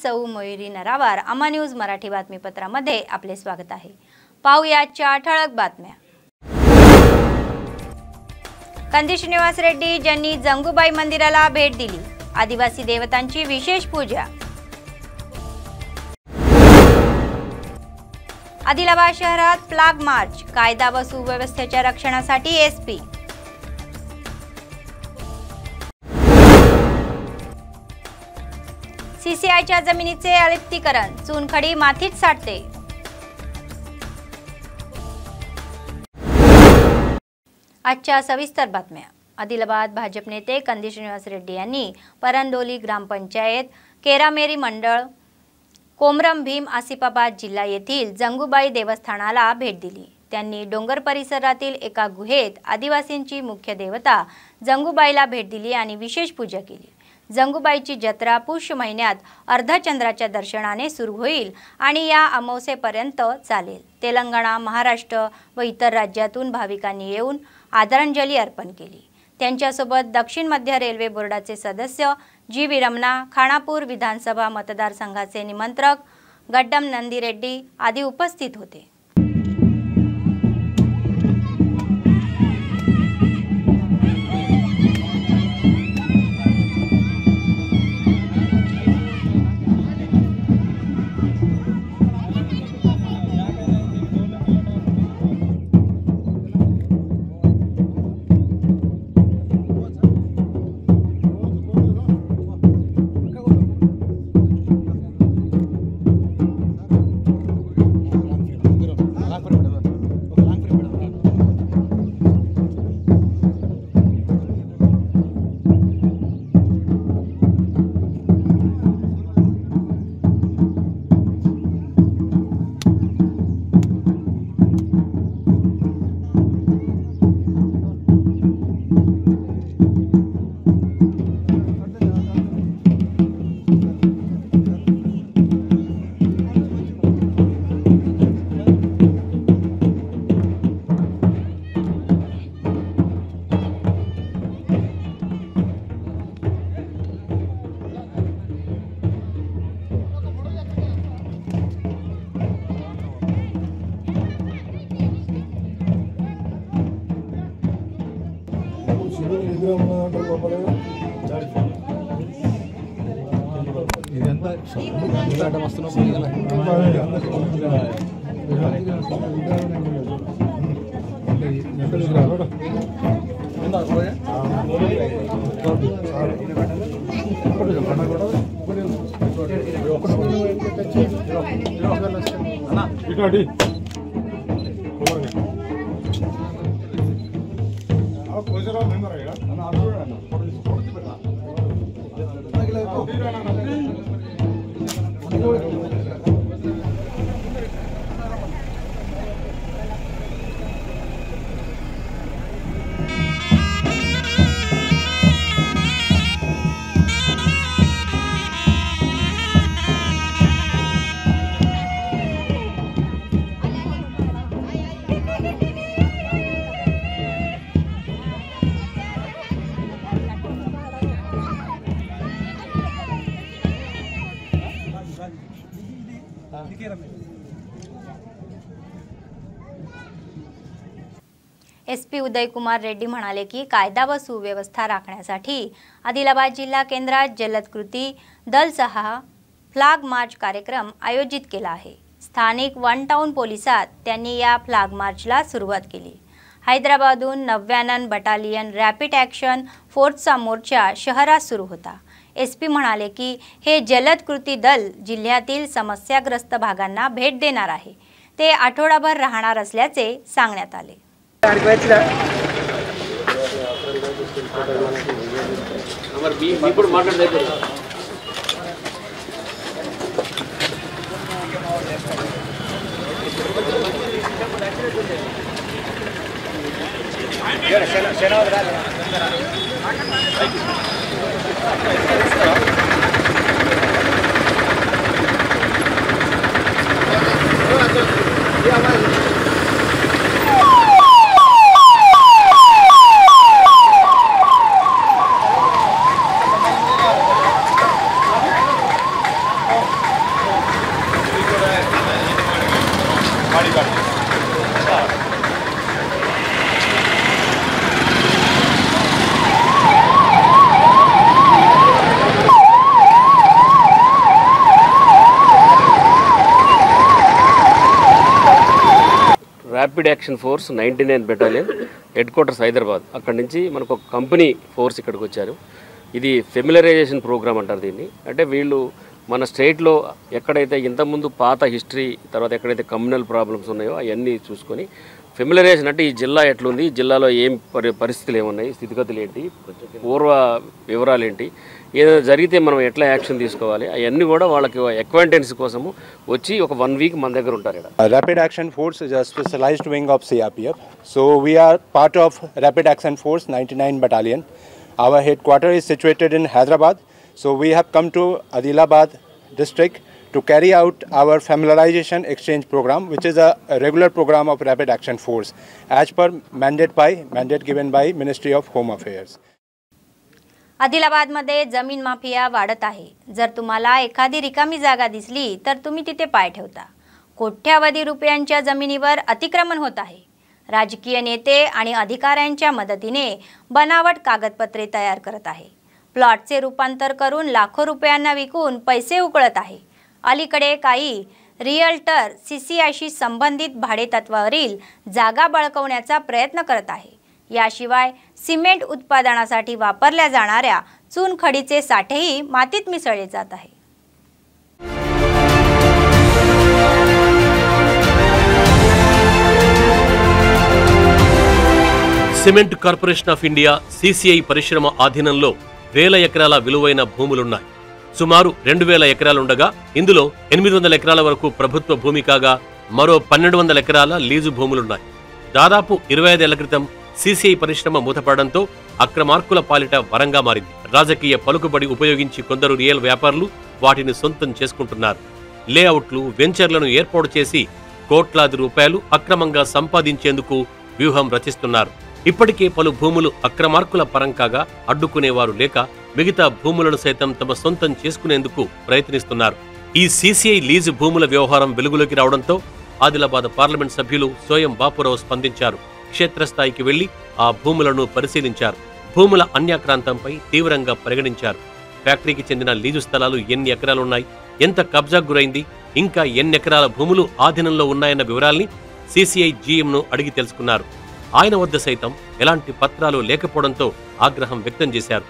सौ मयुरी नरावार अमा न्यूज मराठी बातमीपत्रामध्ये आपले स्वागत आहे। पाहूया आजच्या ठळक बातम्या। कंदी श्रीनिवास रेड्डी यांनी जंगूबाई मंदिराला भेट दिली। आदिवासी देवतांची विशेष पूजा। आदिलाबाद शहरात फ्लॅग मार्च, कायदा व सुव्यवस्थेच्या रक्षणासाठी एसपी। सीसीआयच्या जमिनीचे अलिप्तीकरण, चुनखडी मातीत साठते। आजच्या सविस्तर बातम्या। आदिलाबाद भाजप नेते कंदी श्रीनिवास रेड्डी यांनी परंदोली ग्रामपंचायत, केरामेरी मंडळ, कोमरम भीम आसिफाबाद जिल्हा येथील जंगूबाई देवस्थानाला भेट दिली। त्यांनी डोंगर परिसरातील एका गुहेत आदिवासींची मुख्य देवता जंगूबाईला भेट दिली आणि विशेष पूजा केली। जंगूबाईची जत्रा पुष्य महिन्यात अर्धचंद्राच्या दर्शनाने सुरू होईल आणि या अमावस्येपर्यंत चालेल। तेलंगणा, महाराष्ट्र व इतर राज्यातून भाविकांनी येऊन आदरांजली अर्पण केली। त्यांच्यासोबत दक्षिण मध्य रेल्वे बोर्डाचे सदस्य जी वीरमना, खानापूर विधानसभा मतदारसंघाचे निमंत्रक गड्डम नंदी रेड्डी आदी उपस्थित होते। एसपी उदय कुमार रेड्डी म्हणाले की कायदा व सुव्यवस्था राखण्यासाठी आदिलाबाद जिल्हा केंद्रात जलद कृती दलसह फ्लॅग मार्च कार्यक्रम आयोजित केला आहे। स्थानिक वन टाउन पोलिसात त्यांनी या फ्लॅग मार्चला सुरुवात केली। हैदराबादहून 99 बटालियन रॅपिड ॲक्शन फोर्सचा मोर्चा शहरात सुरू होता। एसपी म्हणाले की हे जलद कृती दल जिल्ह्यातील समस्याग्रस्त भागांना भेट देणार आहे। ते आठवडाभर राहणार असल्याचे सांगण्यात आले। Rapid action force 99 battalion head quarters Hyderabad అక్కడి నుంచి మనకు ఒక కంపెనీ ఫోర్స్ ఇక్కడికి వచ్చారు. ఇది ఫెమిలరైజేషన్ ప్రోగ్రామ్ అంటారు దీన్ని. అంటే వీళ్ళు మన స్టేట్లో ఎక్కడైతే ఇంతకుముందు పాత హిస్టరీ తర్వాత ఎక్కడైతే కమ్యూనల్ ప్రాబ్లమ్స్ ఉన్నాయో అవన్నీ చూసుకొని ఫెమిలరైజేషన్ అంటే ఈ జిల్లా ఎట్లుంది, ఈ జిల్లాలో ఏం పరిస్థితులు ఏమున్నాయి, స్థితిగతులు ఏంటి, పూర్వ వివరాలు ఏంటి, ఏదైనా జరిగితే మనం ఎట్లా యాక్షన్ తీసుకోవాలి అవన్నీ కూడా వాళ్ళకి అక్వైంటెన్స్ కోసము వచ్చి ఒక 1 వీక్ మన దగ్గర ఉంటారు. Rapid Action Force is a specialized wing of CRPF. So we are part of Rapid Action Force 99 Battalion. Our headquarters is situated in Hyderabad. So we have come to Adilabad district to carry out our familiarization exchange program, which is a regular program of Rapid Action Force as per mandate given by Ministry of Home Affairs. आदिलाबादमध्ये जमीन mafia वाढत आहे. जर तुम्हाला एखादी रिकामी जागा दिसली तर तुम्ही तिथे पाय ठेवता. कोट्यावधी रुपयांच्या जमिनीवर अतिक्रमण होत आहे. राजकीय नेते आणि अधिकाऱ्यांच्या मदतीने बनावट कागदपत्रे तयार करत आहे. प्लॉटचे रूपांतर करून लाखो रुपयांना विकून पैसे उकळत आहे. अलीकडे काही रिअल्टर सीसीआयशी संबंधित भाडेतत्वावरील जागा बळकवण्याचा प्रयत्न करत आहे. याशिवाय सिमेंट उत्पादनासाठी वापरल्या जाणाऱ्या चुनखडीचे साठेही मातीत मिसळले जात आहे. Cement corporation of India CCI పరిశ్రమ ఆధీనంలో వేల ఎకరాల విలువైన భూములున్నాయి. సుమారు 2000 ఎకరాలుండగా ఇందులో 800 ఎకరాల వరకు ప్రభుత్వ భూమి కాగా మరో 1200 ఎకరాల లీజు భూములున్నాయి. దాదాపు 25 ఏళ్ల క్రితం సిసిఐ పరిశ్రమ మూతపడడంతో అక్రమార్కుల పాలిట వరంగా మారింది. రాజకీయ పలుకుబడి ఉపయోగించి కొందరు రియల్ వ్యాపారులు వాటిని సొంతం చేసుకుంటున్నారు. లేఅవుట్లు, వెంచర్లను ఏర్పాటు చేసి కోట్లాది రూపాయలు అక్రమంగా సంపాదించేందుకు వ్యూహం రచిస్తున్నారు. ఇప్పటికే పలు భూములు అక్రమార్కుల పరం కాగా అడ్డుకునేవారు లేక మిగతా భూములను సైతం తమ సొంతం చేసుకునేందుకు ప్రయత్నిస్తున్నారు. ఈ సిసిఐ లీజు భూముల వ్యవహారం వెలుగులోకి రావడంతో ఆదిలాబాద్ పార్లమెంట్ సభ్యులు సోయం బాపురావు స్పందించారు. క్షేత్రస్థాయికి వెళ్లి ఆ భూములను పరిశీలించారు. భూముల అన్యాక్రాంతంపై తీవ్రంగా పరిగణించారు. ఫ్యాక్టరీకి చెందిన లీజు స్థలాలు ఎన్ని ఎకరాలున్నాయి, ఎంత కబ్జాకు గురైంది, ఇంకా ఎన్ని ఎకరాల భూములు ఆధీనంలో ఉన్నాయన్న వివరాల్ని సిసిఐ జీఎంను అడిగి తెలుసుకున్నారు. ఆయన వద్ద సైతం ఎలాంటి పత్రాలు లేకపోవడంతో ఆగ్రహం వ్యక్తం చేశారు.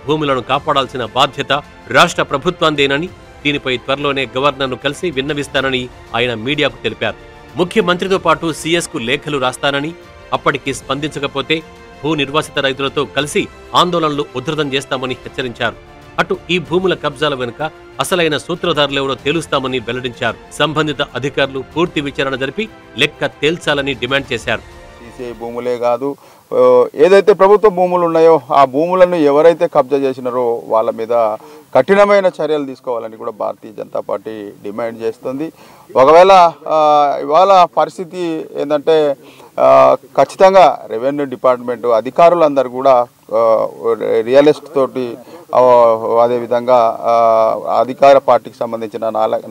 భూములను కాపాడాల్సిన బాధ్యత రాష్ట్ర ప్రభుత్వాందేనని, దీనిపై త్వరలోనే గవర్నర్ను కలిసి విన్నవిస్తానని ఆయన మీడియాకు తెలిపారు. ముఖ్యమంత్రితో పాటు సీఎస్కు లేఖలు రాస్తానని, అప్పటికి స్పందించకపోతే భూ నిర్వాసిత రైతులతో కలిసి ఆందోళనలు ఉధృతం చేస్తామని హెచ్చరించారు. అటు ఈ భూముల కబ్జాల వెనుక అసలైన సూత్రధారులెవరో తేలుస్తామని వెల్లడించారు. సంబంధిత అధికారులు పూర్తి విచారణ జరిపి లెక్క తేల్చాలని డిమాండ్ చేశారు. సిసిఐ భూములే కాదు, ఏదైతే ప్రభుత్వ భూములు ఉన్నాయో ఆ భూములను ఎవరైతే కబ్జా చేసినారో వాళ్ళ మీద కఠినమైన చర్యలు తీసుకోవాలని కూడా భారతీయ జనతా పార్టీ డిమాండ్ చేస్తుంది. ఒకవేళ ఇవాళ పరిస్థితి ఏంటంటే ఖచ్చితంగా రెవెన్యూ డిపార్ట్మెంట్ అధికారులందరూ కూడా రియల్ ఎస్టేట్ తోటి అదేవిధంగా అధికార పార్టీకి సంబంధించిన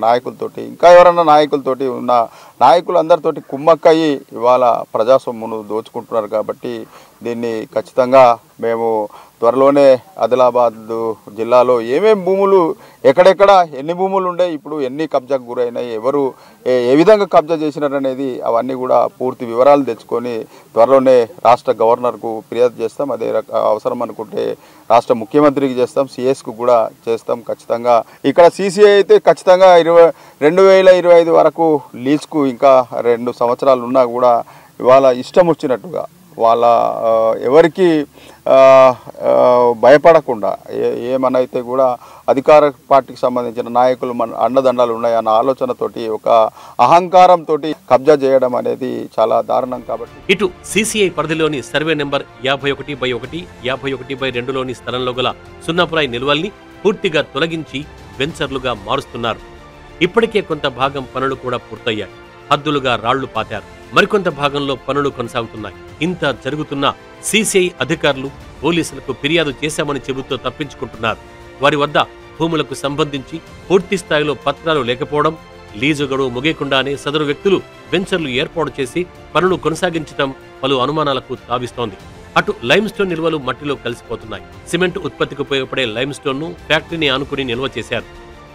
నాయకులతోటి ఇంకా ఎవరన్నా నాయకులతోటి ఉన్న నాయకులందరితోటి కుమ్మక్కయ్యి ఇవాళ ప్రజాసొమ్మును దోచుకుంటున్నారు. కాబట్టి దీన్ని ఖచ్చితంగా మేము త్వరలోనే ఆదిలాబాద్ జిల్లాలో ఏమేమి భూములు ఎక్కడెక్కడ ఎన్ని భూములు ఉండే, ఇప్పుడు ఎన్ని కబ్జాకు గురైనాయి, ఎవరు ఏ విధంగా కబ్జా చేసినారనేది అవన్నీ కూడా పూర్తి వివరాలు తెచ్చుకొని త్వరలోనే రాష్ట్ర గవర్నర్కు ఫిర్యాదు చేస్తాం. అదే అవసరం అనుకుంటే రాష్ట్ర ముఖ్యమంత్రికి చేస్తాం, సిఎస్కు కూడా చేస్తాం. ఖచ్చితంగా ఇక్కడ సిసిఐ అయితే ఖచ్చితంగా 2025 వరకు లీజ్కు ఇంకా 2 సంవత్సరాలు ఉన్నా కూడా ఇవాళ ఇష్టం వచ్చినట్టుగా వాళ్ళ ఎవరికి భయపడకుండా ఏమనైతే కూడా అధికార పార్టీకి సంబంధించిన నాయకులు మన అండదండాలు ఉన్నాయన్న ఆలోచనతోటి ఒక అహంకారంతో కబ్జా చేయడం అనేది చాలా దారుణం. కాబట్టి ఇటు సిసిఐ పరిధిలోని సర్వే నెంబర్ 51/1, 51/2లోని స్థలంలో గల సున్నపురాయి నిల్వల్ని పూర్తిగా తొలగించి వెంచర్లుగా మారుస్తున్నారు. ఇప్పటికే కొంత భాగం పనులు కూడా పూర్తయ్యాయి. హద్దులుగా రాళ్లు పాతారు. మరికొంత భాగంలో పనులు కొనసాగుతున్నాయి. ఇంత జరుగుతున్నా సిసిఐ అధికారులు పోలీసులకు ఫిర్యాదు చేశామని చెబుతూ తప్పించుకుంటున్నారు. వారి వద్ద భూములకు సంబంధించి పూర్తి స్థాయిలో పత్రాలు లేకపోవడం, లీజు గడువు ముగియకుండానే సదరు వ్యక్తులు వెంచర్లు ఏర్పాటు చేసి పనులు కొనసాగించడం పలు అనుమానాలకు తావిస్తోంది. అటు లైమ్ స్టోన్ నిల్వలు మట్టిలో కలిసిపోతున్నాయి. సిమెంట్ ఉత్పత్తికి ఉపయోగపడే లైమ్ స్టోన్ ను ఫ్యాక్టరీని ఆనుకుని నిల్వ చేశారు.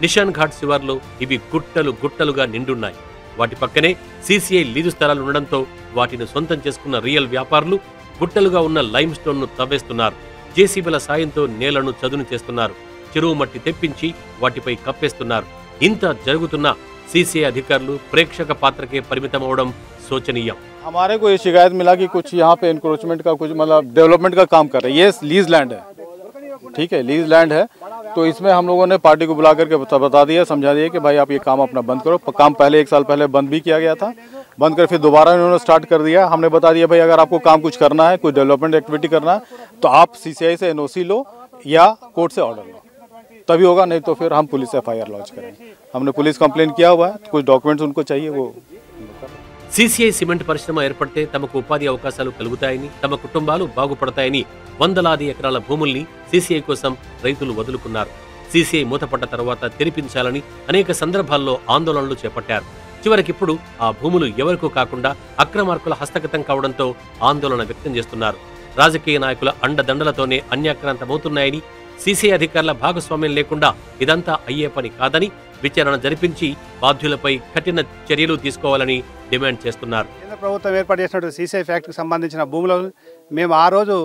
నిషాన్ ఘాట్ శివార్లో ఇవి గుట్టలు గుట్టలుగా నిండున్నాయి. వాటి పక్కనే సీసీఐ లీజు స్థలాలు ఉండడంతో వాటిని సొంతం చేసుకున్న రియల్ వ్యాపారులు గుట్టలుగా ఉన్న లైమ్ స్టోన్ ను తవ్వేస్తున్నారు. జేసీబీల సాయంతో నేలను చదును చేస్తున్నారు. చెరువు మట్టి తెప్పించి వాటిపై కప్పేస్తున్నారు. ఇంత జరుగుతున్న सीसीआई अधिकारियों प्रेक्षक पात्र के परिमितमवడం शोचनीय। हमारे को ये शिकायत मिला कि कुछ यहाँ पे इंक्रोचमेंट का कुछ मतलब डेवलपमेंट का काम कर रहे हैं। ये लीज लैंड है, ठीक है, लीज लैंड है। तो इसमें हम लोगों ने पार्टी को बुला करके बता दिया, समझा दिया कि भाई आप ये काम अपना बंद करो। काम पहले 1 साल पहले बंद भी किया गया था, बंद कर फिर दोबारा इन्होंने स्टार्ट कर दिया। हमने बता दिया भाई अगर आपको काम कुछ करना है, कोई डेवलपमेंट एक्टिविटी करना है तो आप सीसीआई से एनओसी लो या कोर्ट से ऑर्डर लो, तभी होगा, नहीं तो फिर हम पुलिस FIR लॉन्च करेंगे। हमने पुलिस कंप्लेंट किया हुआ है, कुछ डॉक्यूमेंट्स उनको चाहिए वो। सीसीआई సిమెంట్ పరిశ్రమ ఏర్పడితే తమకు ఉపాధి అవకాశాలు కలుగుతాయని, తమ కుటుంబాలు బాగుపడతాయని వందలాది ఎకరాల భూముల్ని సీసీఐ కోసం రైతులు వదులుకున్నారు. సీసీఐ మూతపడ్డ తర్వాత తెరిపించాలని అనేక సందర్భాల్లో ఆందోళనలు చేపట్టారు. చివరికిప్పుడు ఆ భూములు ఎవరికూ కాకుండా అక్రమార్కుల హస్తగతం కావడంతో ఆందోళన వ్యక్తం చేస్తున్నారు. రాజకీయ నాయకుల అండదండలతోనే అన్యాక్రాంతమవుతున్నాయని, సీసీఐ అధికారుల భాగస్వామ్యం లేకుండా ఇదంతా అయ్యే పని కాదని విచారణ జరిపించి బాధ్యులపై కఠిన చర్యలు తీసుకోవాలని డిమాండ్ చేస్తున్నారు. కేంద్ర ప్రభుత్వం ఏర్పాటు చేసిన సీసీఐ ఫ్యాక్టరీకి సంబంధించిన భూములను మేము ఆ రోజు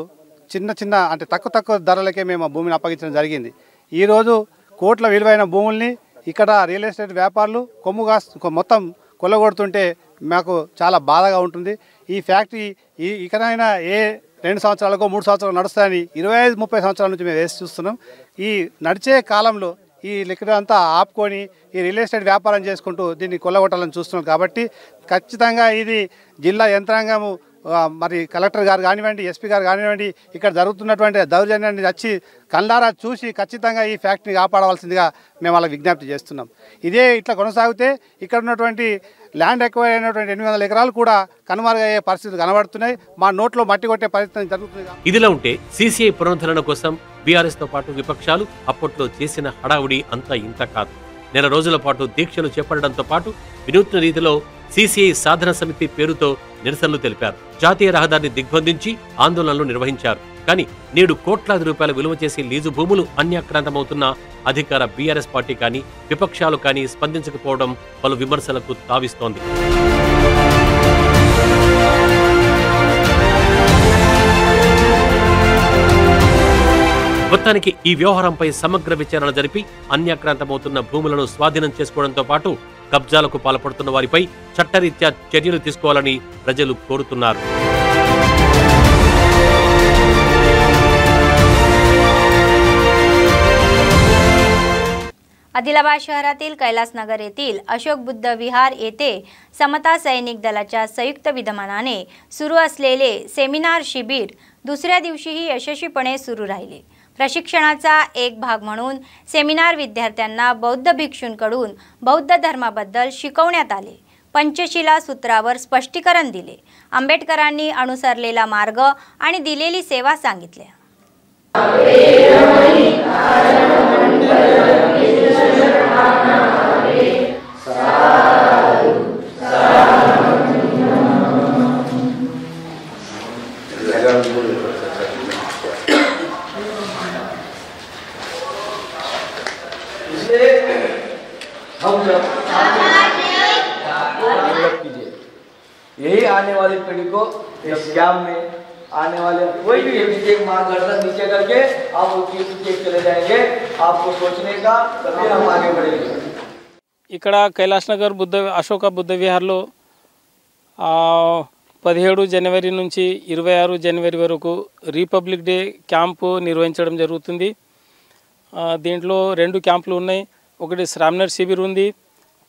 చిన్న అంటే తక్కువ ధరలకే మేము ఆ భూమిని అప్పగించడం జరిగింది. ఈరోజు కోట్ల విలువైన భూముల్ని ఇక్కడ రియల్ ఎస్టేట్ వ్యాపారులు మొత్తం కొల్లగొడుతుంటే మాకు చాలా బాధగా ఉంటుంది. ఈ ఫ్యాక్టరీ ఇకనైనా 2 సంవత్సరాలకో 3 సంవత్సరాలు నడుస్తాయని 25-30 సంవత్సరాల నుంచి మేము వేసి చూస్తున్నాం. ఈ నడిచే కాలంలో ఈ లిక్విడ్ అంతా ఆపుకొని ఈ రియల్ ఎస్టేట్ వ్యాపారం చేసుకుంటూ దీన్ని కొల్లగొట్టాలని చూస్తున్నాం. కాబట్టి ఖచ్చితంగా ఇది జిల్లా యంత్రాంగము, మరి కలెక్టర్ గారు కానివ్వండి, ఎస్పీ గారు కానివ్వండి, ఇక్కడ జరుగుతున్నటువంటి దౌర్జన్యాన్ని వచ్చి కళ్ళారా చూసి ఖచ్చితంగా ఈ ఫ్యాక్టరీని కాపాడవలసిందిగా మేము వాళ్ళకి విజ్ఞప్తి చేస్తున్నాం. ఇదే ఇట్లా కొనసాగితే ఇక్కడ ఉన్నటువంటి ల్యాండ్ ఎక్వైర్ అయినటువంటి 800 ఎకరాలు కూడా కనుమరుగయ్యే పరిస్థితులు కనబడుతున్నాయి. మా నోట్లో మట్టి కొట్టే పరిస్థితి జరుగుతుంది. ఇదిలా ఉంటే సీసీఐ పునరుద్ధరణ కోసం బీఆర్ఎస్ తో పాటు విపక్షాలు అప్పట్లో చేసిన హడావుడి అంతా ఇంత కాదు. నెల రోజుల పాటు దీక్షలు చేపట్టడంతో పాటు వినూత్న రీతిలో సీసీఐ సాధన సమితి పేరుతో నిరసనలు తెలిపారు. జాతీయ రహదారిని దిగ్బంధించి ఆందోళనలు నిర్వహించారు. కానీ నేడు కోట్లాది రూపాయల విలువ చేసే లీజు భూములు అన్యాక్రాంతమవుతున్న అధికార బీఆర్ఎస్ పార్టీ కానీ విపక్షాలు కానీ స్పందించకపోవడం పలు విమర్శలకు తావిస్తోంది. మొత్తానికి ఈ వ్యవహారంపై సమగ్ర విచారణ జరిపి అన్యాక్రాంతమవుతున్న భూములను స్వాధీనం చేసుకోవడంతో పాటు కబ్జాలకు పాల్పడుతున్న వారిపై చట్టరీత్యా చర్యలు తీసుకోవాలని ప్రజలు కోరుతున్నారు. आदिलाबाद शहरातील कैलासनगर येथील अशोक बुद्ध विहार येथे समता सैनिक दलाच्या संयुक्त विद्यमानाने सुरू असलेले सेमिनार शिबिर दुसऱ्या दिवशीही यशस्वीपणे सुरू राहिले. प्रशिक्षणाचा एक भाग म्हणून सेमिनार विद्यार्थ्यांना बौद्ध भिक्षूंकडून बौद्ध धर्माबद्दल शिकवण्यात आले. पंचशिला सूत्रावर स्पष्टीकरण दिले. आंबेडकरांनी अनुसरलेला मार्ग आणि दिलेली सेवा सांगितली. यही आने वाली पीढ़ी को इस स्कैम में आने वाले कोई भी नीचे मार्गदर्शन नीचे करके आप उसके पीछे चले जाएंगे. आपको सोचने का तभी हम आगे बढ़ेंगे. ఇక్కడ కైలాసనగర్ అశోక బుద్ధ విహార్లో 17 జనవరి నుంచి 26 జనవరి వరకు రిపబ్లిక్ డే క్యాంపు నిర్వహించడం జరుగుతుంది. దీంట్లో 2 క్యాంపులు ఉన్నాయి. ఒకటి శ్రామ్నర్ శిబిర్ ఉంది,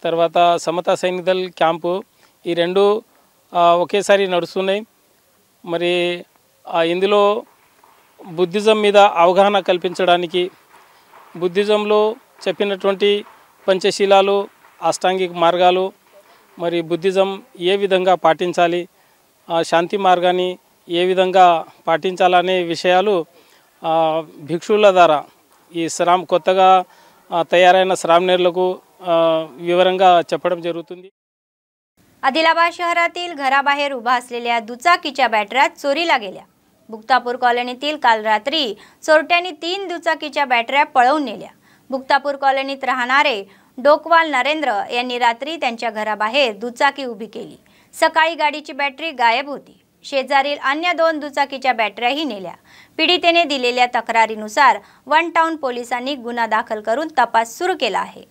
తర్వాత సమతా సైనిక దళ క్యాంపు. ఈ 2 ఒకేసారి నడుస్తున్నాయి. మరి ఇందులో బుద్ధిజం మీద అవగాహన కల్పించడానికి, బుద్ధిజంలో చెప్పినటువంటి పంచశీలాలు, అష్టాంగిక మార్గాలు, మరి బుద్ధిజం ఏ విధంగా పాటించాలి, శాంతి మార్గాన్ని ఏ విధంగా పాటించాలనే విషయాలు భిక్షువుల ద్వారా ఈ కొత్తగా తయారైన శ్రామ్నేర్లకు विवరంగా చెప్పడం జరుగుతుంది. आदिलाबाद शहरातील घराबाहेर उभा असलेल्या दुचाकीच्या बॅटऱ्या चोरीला गेल्या. बुक्तापूर कॉलनीतील काल रात्री चोरट्यांनी 3 दुचाकीच्या बॅटऱ्या पळवून नेल्या. बुक्तापूर कॉलनीत राहणारे डोकवाल नरेंद्र यांनी रात्री त्यांच्या घराबाहेर दुचाकी उभी केली. सकाळी गाडीची बॅटरी गायब होती. शेजारील अन्य 2 दुचाकीच्या बॅटऱ्याही नेल्या. पीडितेने दिलेल्या तक्रारीनुसार वन टाउन पोलिसांनी गुन्हा दाखल करून तपास सुरू केला आहे.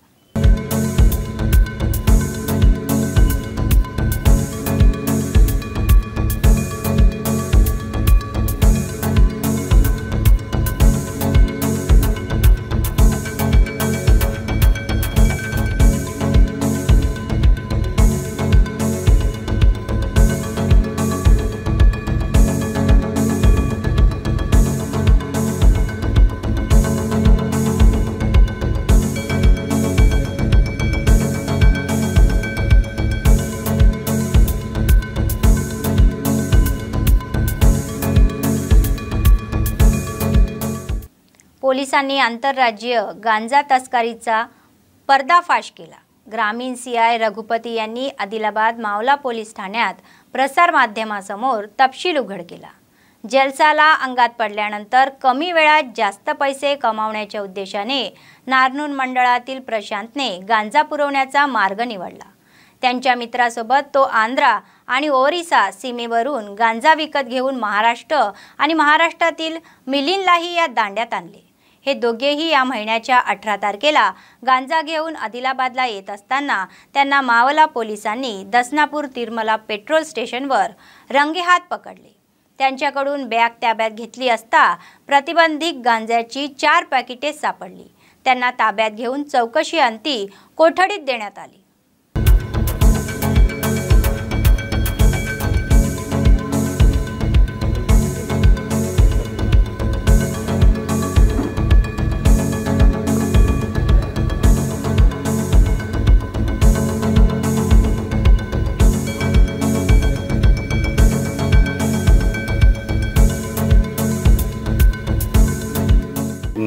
पोलिसांनी आंतरराज्यीय गांजा तस्करीचा पर्दाफाश केला. ग्रामीण सीआय रघुपती यांनी आदिलाबाद मावला पोलीस ठाण्यात प्रसार माध्यमासमोर तपशील उघड केला. जलसाला अंगात पडल्यानंतर कमी वेळात जास्त पैसे कमावण्याच्या उद्देशाने नारनूर मंडळातील प्रशांतने गांजा पुरवण्याचा मार्ग निवडला. त्यांच्या मित्रासोबत तो आंध्रा आणि ओरिसा सीमेवरून गांजा विकत घेऊन महाराष्ट्र आणि महाराष्ट्रातील मिलिंदलाही या दांड्यात आणले. हे दोघेही या महिन्याच्या 18 तारखेला गांजा घेऊन आदिलाबादला येत असताना त्यांना मावला पोलिसांनी दसनापूर तिरमला पेट्रोल स्टेशनवर रंगेहात पकडले. त्यांच्याकडून बॅग ताब्यात घेतली असता प्रतिबंधित गांजाची 4 पॅकेटे सापडली. त्यांना ताब्यात घेऊन चौकशी अंती कोठडीत देण्यात आली.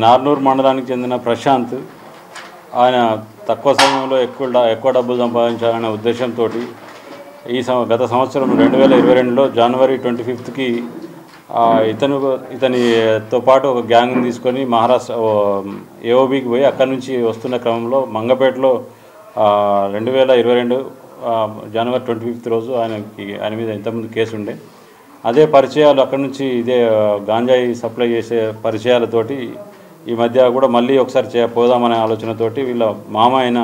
నార్నూర్ మండలానికి చెందిన ప్రశాంత్ ఆయన తక్కువ సమయంలో ఎక్కువ డబ్బులు సంపాదించాలనే ఉద్దేశంతో గత సంవత్సరం 2022లో జనవరి 25కి ఇతనితో పాటు ఒక గ్యాంగ్ని తీసుకొని మహారాష్ట్ర ఏఓబికి పోయి అక్కడి నుంచి వస్తున్న క్రమంలో మంగపేటలో 2022 జనవరి 25 రోజు ఆయన మీద ఇంతకుముందు కేసు ఉండే. అదే పరిచయాలు అక్కడి నుంచి ఇదే గాంజాయి సప్లై చేసే పరిచయాలతోటి ఈ మధ్య కూడా మళ్ళీ ఒకసారి పోదామనే ఆలోచనతోటి వీళ్ళ మామ ఈయన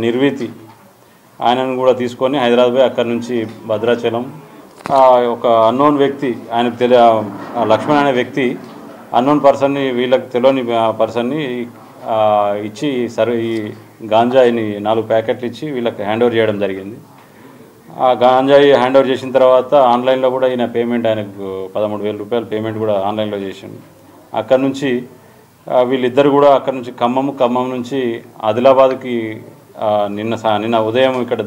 నిర్వీతి ఆయనను కూడా తీసుకొని హైదరాబాద్ పోయి అక్కడి నుంచి భద్రాచలం ఒక అన్నోన్ వ్యక్తి ఆయనకు లక్ష్మణ్ అనే వ్యక్తి అన్నోన్ పర్సన్ని వీళ్ళకి తెలియని పర్సన్ని ఇచ్చి ఈ గాంజాయిని 4 ప్యాకెట్లు ఇచ్చి వీళ్ళకి హ్యాండ్ ఓవర్ చేయడం జరిగింది. ఆ గాంజాయి హ్యాండ్ ఓవర్ చేసిన తర్వాత ఆన్లైన్లో కూడా ఈయన పేమెంట్ ఆయనకు 13,000 రూపాయలు పేమెంట్ కూడా ఆన్లైన్లో చేసిండు. అక్కడి నుంచి వీళ్ళిద్దరు కూడా అక్కడి నుంచి ఖమ్మం నుంచి ఆదిలాబాద్కి నిన్న ఉదయం ఇక్కడ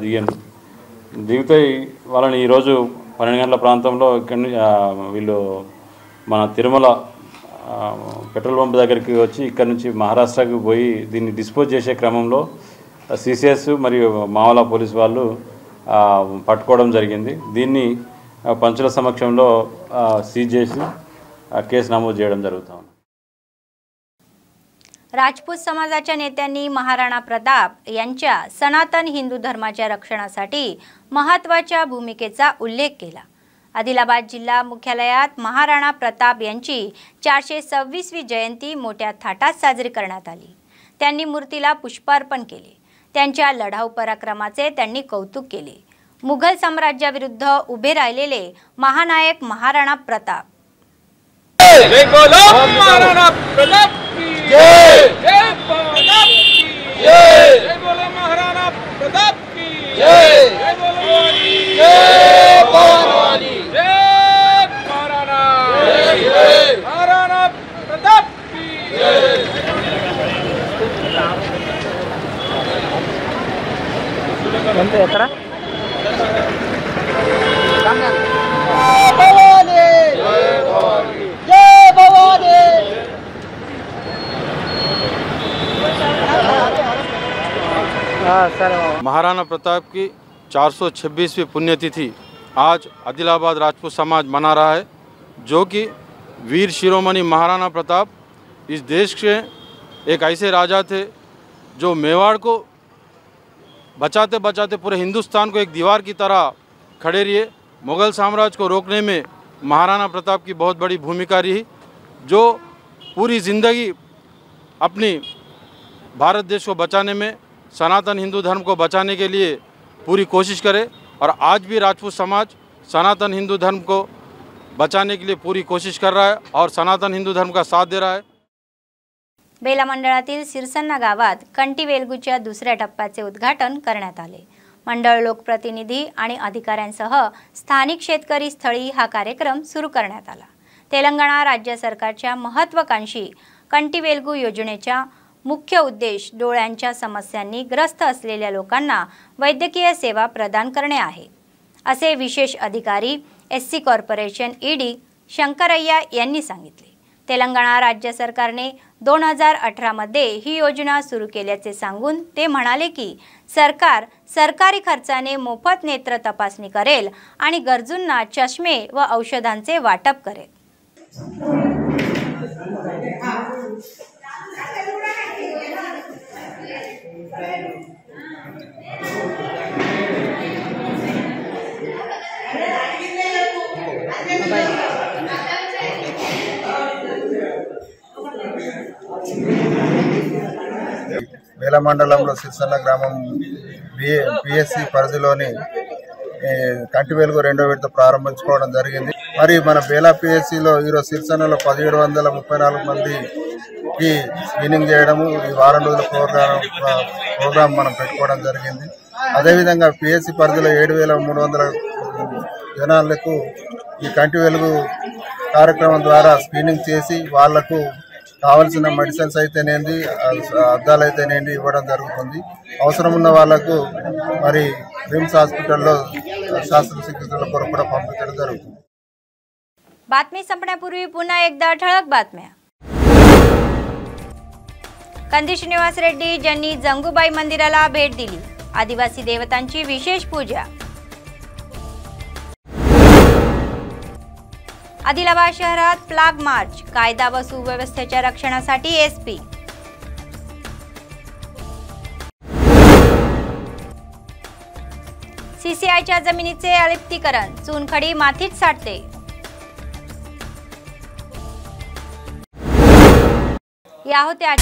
దిగితే వాళ్ళని ఈరోజు 12 గంటల ప్రాంతంలో ఇక్కడి వీళ్ళు మన తిరుమల పెట్రోల్ పంప్ దగ్గరికి వచ్చి ఇక్కడ నుంచి మహారాష్ట్రకి పోయి దీన్ని డిస్పోజ్ చేసే క్రమంలో సిసిఎస్ మరియు మావలా పోలీస్ వాళ్ళు పట్టుకోవడం జరిగింది. దీన్ని పంచుల సమక్షంలో సీజ్ చేసి కేసు నమోదు చేయడం జరుగుతుంది. राजपूत समाजाच्या नेत्यांनी महाराणा प्रताप यांच्या सनातन हिंदू धर्माच्या रक्षणासाठी महत्त्वाच्या भूमिकेचा उल्लेख केला. आदिलाबाद जिल्हा मुख्यालयात महाराणा प्रताप यांची 426वी जयंती मोठ्या थाटात साजरी करण्यात आली. त्यांनी मूर्तीला पुष्पार्पण केले. त्यांच्या लढाऊ पराक्रमाचे त्यांनी कौतुक केले. मुघल साम्राज्याविरुद्ध उभे राहिलेले महानायक महाराणा प्रताप जय बोलो महाराणा प्रताप की जय जय प्रताप की जय जय बोलो महाराणा प्रताप की जय जय बोलो जय भवानी जय महाराणा जय महाराणा प्रताप की जय ఎంత ఎక్కడ भवानी जय भवानी जय भवानी महाराणा प्रताप की 426वीं पुण्यतिथि आज आदिलाबाद राजपूत समाज मना रहा है, जो कि वीर शिरोमणि महाराणा प्रताप इस देश के एक ऐसे राजा थे जो मेवाड़ को बचाते बचाते पूरे हिंदुस्तान को एक दीवार की तरह खड़े रहे। मुग़ल साम्राज्य को रोकने में महाराणा प्रताप की बहुत बड़ी भूमिका रही, जो पूरी ज़िंदगी अपनी भारत देश को बचाने में, सनातन हिंदू धर्म को बचाने के लिए पूरी कोशिश करे। और आज भी राजपूत समाज सनातन हिंदू धर्म को बचाने के लिए पूरी कोशिश कर रहा है और सनातन हिंदू धर्म का साथ दे रहा है। बेला मंडळातील सिरसन्ना गावात कंटी वेलगूच्या दुसऱ्या टप्प्याचे उद्घाटन करण्यात आले। मंडळ लोकप्रतिनिधी आणि अधिकाऱ्यांसह स्थानिक शेतकरी स्थळी हा कार्यक्रम सुरू करण्यात आला। तेलंगणा राज्य सरकारच्या महत्त्वाकांक्षी कंटी वेलगू योजनेच्या मुख्य उद्देश डोळ्यांच्या समस्यांनी ग्रस्त असलेल्या लोकांना वैद्यकीय सेवा प्रदान करणे आहे, असे विशेष अधिकारी एससी कॉर्पोरेशन ईडी शंकरय्या यांनी सांगितले। तेलंगणा राज्य सरकारने 2018 मध्ये ही योजना सुरू केल्याचे सांगून ते म्हणाले की सरकार सरकारी खर्चाने मोफत नेत्र तपासणी करेल आणि गरजूंना चष्मे व औषधांचे वाटप करेल। बेला మండలంలో సిర్సన్న గ్రామం పిఎస్సి పరిధిలోని కంటి వెలుగు రెండో విడత ప్రారంభించుకోవడం జరిగింది। మరి మన బేలా పిఎస్సిలో ఈరోజు సిర్సన్నలో 1734 మందికి స్క్రీనింగ్ చేయడము ఈ వారం రోజుల ప్రోగ్రామ్ మనం పెట్టుకోవడం జరిగింది। అదేవిధంగా పిఎస్సి పరిధిలో 7300 జనాలకు ఈ కంటి వెలుగు కార్యక్రమం ద్వారా స్క్రీనింగ్ చేసి వాళ్లకు కావాల్సిన మెడిసిన్స్ అయితేనేంది, అద్దాలు అయితేనేంది ఇవ్వడం జరుగుతుంది। అవసరం ఉన్న వాళ్లకు మరి रिम्स हॉस्पिटलలో शस्त्रचिकित्सेला परंपरा पंపించడం జరుగుతుంది। बातमी संपण्यापूर्वी पुन्हा एकदा ठळक बातम्या। कंदी श्रीनिवास रेड्डी यांनी जंगूबाई मंदिराला भेट दिली। आदिवासी देवतांची विशेष पूजा। आदिलाबाद शहरात फ्लॅग मार्च, कायदा व सुव्यवस्थेच्या रक्षणासाठी एसपी। सीसीआयच्या जमिनीचे अलिप्तीकरण, चुनखडी मातीत साठते। या होत्या